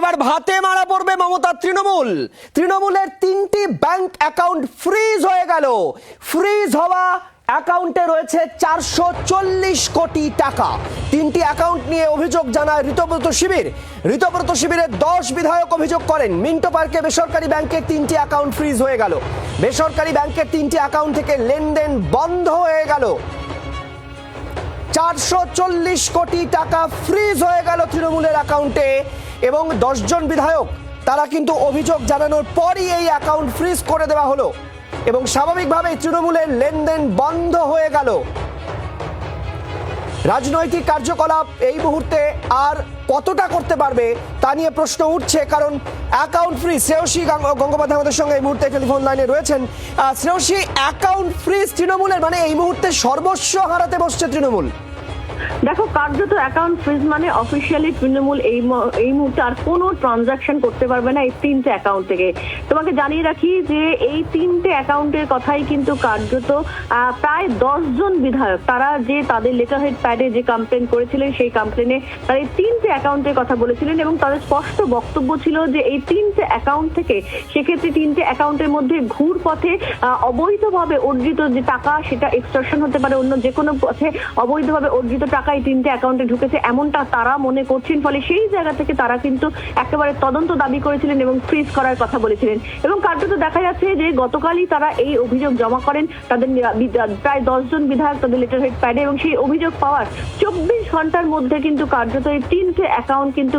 এবার ভাতে মারা পড়বে মমতা তৃণমূলের 3টি ব্যাংক অ্যাকাউন্ট ফ্রিজ হয়ে গেল। ফ্রিজ হওয়া অ্যাকাউন্টে রয়েছে 440 কোটি টাকা। 3টি অ্যাকাউন্ট নিয়ে অভিযোগ জানায় ঋতব্রত শিবিরের 10 বিধায়ক অভিযোগ করেন মিন্টো পার্কে বেসরকারি ব্যাংকের 3টি অ্যাকাউন্ট ফ্রিজ হয়ে গেল। বেসরকারি ব্যাংকের 3টি অ্যাকাউন্ট থেকে লেনদেন বন্ধ হয়ে গেল। 440 কোটি টাকা ফ্রিজ হয়ে গেল তৃণমূলের অ্যাকাউন্টে এবং 10 জন বিধায়ক তারা কিন্তু অভিযোগ জানানোর পরই এই অ্যাকাউন্ট ফ্রিজ করে দেওয়া হলো এবং স্বাভাবিকভাবেই তৃণমূলের লেনদেন বন্ধ হয়ে গেল। রাজনৈতিক কার্যকলাপ এই মুহূর্তে আর কতটা করতে পারবে তা নিয়ে প্রশ্ন উঠছে, কারণ অ্যাকাউন্ট ফ্রিজ। শ্রেয়সী গঙ্গোপাধ্যায় আমাদের সঙ্গে এই মুহূর্তে টেলিফোন লাইনে রয়েছেন। শ্রেয়সী, অ্যাকাউন্ট ফ্রিজ তৃণমূলের, মানে এই মুহূর্তে সর্বস্ব হারাতে বসছে তৃণমূল। দেখো, কার্যত অ্যাকাউন্ট ফ্রিজ মানে অফিসিয়ালি তৃণমূল এই মুহূর্তে আর কোনো ট্রানজাকশন করতে পারবে না এই 3টে অ্যাকাউন্ট থেকে। তোমাকে জানিয়ে রাখি যে এই 3টে অ্যাকাউন্টের কথাই কিন্তু কার্যত প্রায় 10 জন বিধায়ক তারা যে তাদের লেটার হেড প্যাডে যে কমপ্লেন করেছিলেন সেই কমপ্লেনে তারা এই 3টে অ্যাকাউন্টের কথা বলেছিলেন এবং তাদের স্পষ্ট বক্তব্য ছিল যে এই 3টে অ্যাকাউন্ট থেকে সেক্ষেত্রে 3টে অ্যাকাউন্টের মধ্যে ঘুর পথে অবৈধভাবে অর্জিত যে টাকা সেটা এক্সটর্শন হতে পারে, অন্য যে কোনো পথে অবৈধভাবে অর্জিত টাকা এই 3টে অ্যাকাউন্টে ঢুকেছে এমনটা তারা মনে করছেন। ফলে সেই জায়গা থেকে তারা কিন্তু একেবারে তদন্ত দাবি করেছিলেন এবং ফ্রিজ করার কথা বলেছিলেন এবং কার্যত দেখা যাচ্ছে যে গতকালই তারা এই অভিযোগ জমা করেন তাদের প্রায় 10 জন বিধায়ক তাদের লেটার হেড প্যাডে এবং সেই অভিযোগ পাওয়ার 24 ঘন্টার মধ্যে কিন্তু কার্যত এই 3টে অ্যাকাউন্ট কিন্তু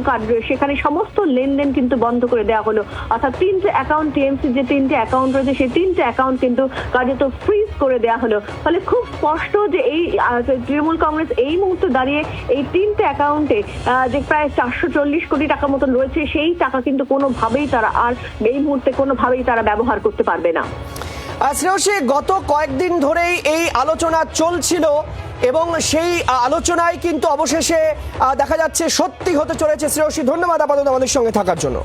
সেখানে সমস্ত লেনদেন কিন্তু বন্ধ করে দেওয়া হলো। অর্থাৎ 3টে অ্যাকাউন্ট টিএমসি যে 3টে অ্যাকাউন্ট রয়েছে সেই 3টে অ্যাকাউন্ট কিন্তু কার্যত ফ্রিজ করে দেওয়া হলো। ফলে খুব স্পষ্ট যে এই তৃণমূল কংগ্রেস এই মুহূর্তে দাঁড়িয়ে এই 3টে অ্যাকাউন্টে যে প্রায় 440 কোটি টাকা মতন রয়েছে সেই টাকা কিন্তু কোনোভাবেই তারা আর এই মুহূর্তে কোনোভাবেই তারা ব্যবহার করতে পারবে না। শ্রেয়সী, গত কয়েকদিন ধরেই এই আলোচনা চলছিল এবং সেই আলোচনায় কিন্তু অবশেষে দেখা যাচ্ছে সত্যি হতে চলেছে। শ্রেয়সী, ধন্যবাদ আপাতত আমাদের সঙ্গে থাকার জন্য।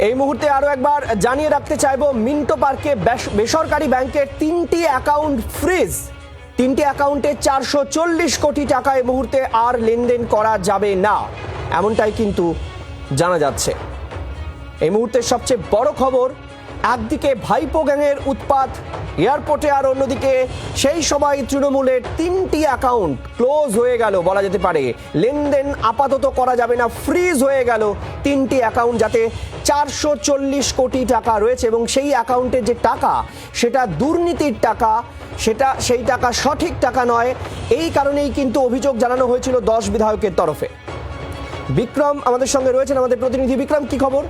এই মুহূর্তে আরো একবার জানিয়ে রাখতে চাইবো, মিন্টো পার্কে বেসরকারি ব্যাংকের 3টি অ্যাকাউন্ট ফ্রিজ। 3টি অ্যাকাউন্টে 440 কোটি টাকা এই মুহূর্তে আর লেনদেন করা যাবে না, এমনটাই কিন্তু জানা যাচ্ছে। এই মুহূর্তের সবচেয়ে বড় খবর, একদিকে ভাইপো গ্যাংয়ের উৎপাত এয়ারপোর্টে, আর অন্যদিকে সেই সময় তৃণমূলের 3টি অ্যাকাউন্ট ক্লোজ হয়ে গেল বলা যেতে পারে। লেনদেন আপাতত করা যাবে না, ফ্রিজ হয়ে গেল 3টি অ্যাকাউন্ট, যাতে 440 কোটি টাকা রয়েছে এবং সেই অ্যাকাউন্টে যে টাকা সেটা দুর্নীতির টাকা, সেই টাকা সঠিক টাকা নয়। এই কারণেই কিন্তু অভিযোগ জানানো হয়েছিল 10 বিধায়কের তরফে। বিক্রম আমাদের সঙ্গে রয়েছেন, আমাদের প্রতিনিধি। বিক্রম, কি খবর?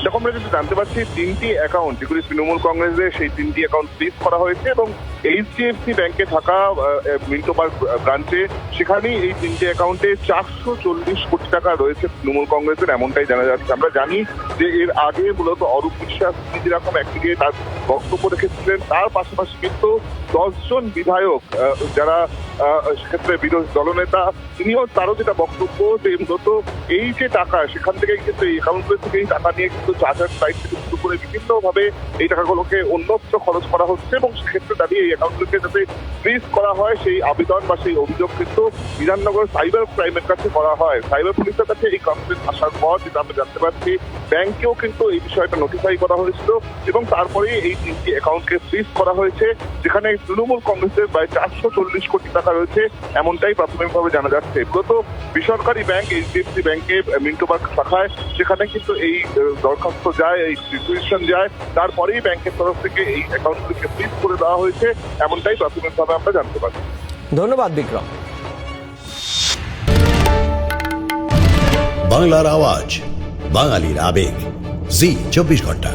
দেখো, আমরা কিন্তু জানতে পারছি 3টি অ্যাকাউন্ট যেগুলি তৃণমূল কংগ্রেসের, সেই 3টি অ্যাকাউন্ট ফ্রিজ করা হয়েছে এবং এইচডিএফসি ব্যাংকে থাকা মিন্টো পার্ক ব্রাঞ্চে সেখানেই এই 3টে অ্যাকাউন্টে 440 কোটি টাকা রয়েছে তৃণমূল কংগ্রেসের, এমনটাই জানা যাচ্ছে। আমরা জানি যে এর আগে মূলত অরূপ বিশ্বাস যেরকম একদিকে তার বক্তব্য রেখেছিলেন, তার পাশাপাশি কিন্তু 10 জন বিধায়ক যারা সেক্ষেত্রে বিরোধী দলনেতা, তারও যেটা বক্তব্য যে মূলত এই যে টাকা সেখান থেকে কিন্তু এই অ্যাকাউন্টগুলো থেকে এই টাকা নিয়ে কিন্তু চার্জার সাইট থেকে শুরু করে বিভিন্নভাবে এই টাকাগুলোকে অন্যত্র খরচ করা হচ্ছে এবং সেক্ষেত্রে দাঁড়িয়ে এই অ্যাকাউন্টগুলোকে যাতে ফ্রিজ করা হয় সেই আবেদন বা সেই অভিযোগ কিন্তু বিধাননগর সাইবার ক্রাইমের কাছে করা হয়। সাইবার পুলিশের কাছে এই কমপ্লেন আসার পর যেটা আমরা জানতে পারছি, ব্যাংকেও কিন্তু এই বিষয়টা নোটিফাই করা হয়েছিল এবং তারপরেই এই 3টি অ্যাকাউন্টকে ফ্রিজ করা হয়েছে, যেখানে তৃণমূল কংগ্রেসের প্রায় 440 কোটি টাকা রয়েছে, এমনটাই প্রাথমিকভাবে জানা যাচ্ছে। মূলত বেসরকারি ব্যাংক এইচডিএফসি ব্যাংকে মিন্টো পার্ক শাখায় সেখানে কিন্তু এই দরখাস্ত যায়, এই রিকুয়েশন যায়, তারপরেই ব্যাংকের তরফ থেকে এই অ্যাকাউন্টগুলিকে ফ্রিজ করে দেওয়া হয়েছে, এমনটাই প্রাথমিকভাবে আমরা জানতে পারি। ধন্যবাদ বিক্রম। বাংলার আওয়াজ, বাঙালির আবেগ, জি 24 ঘন্টা।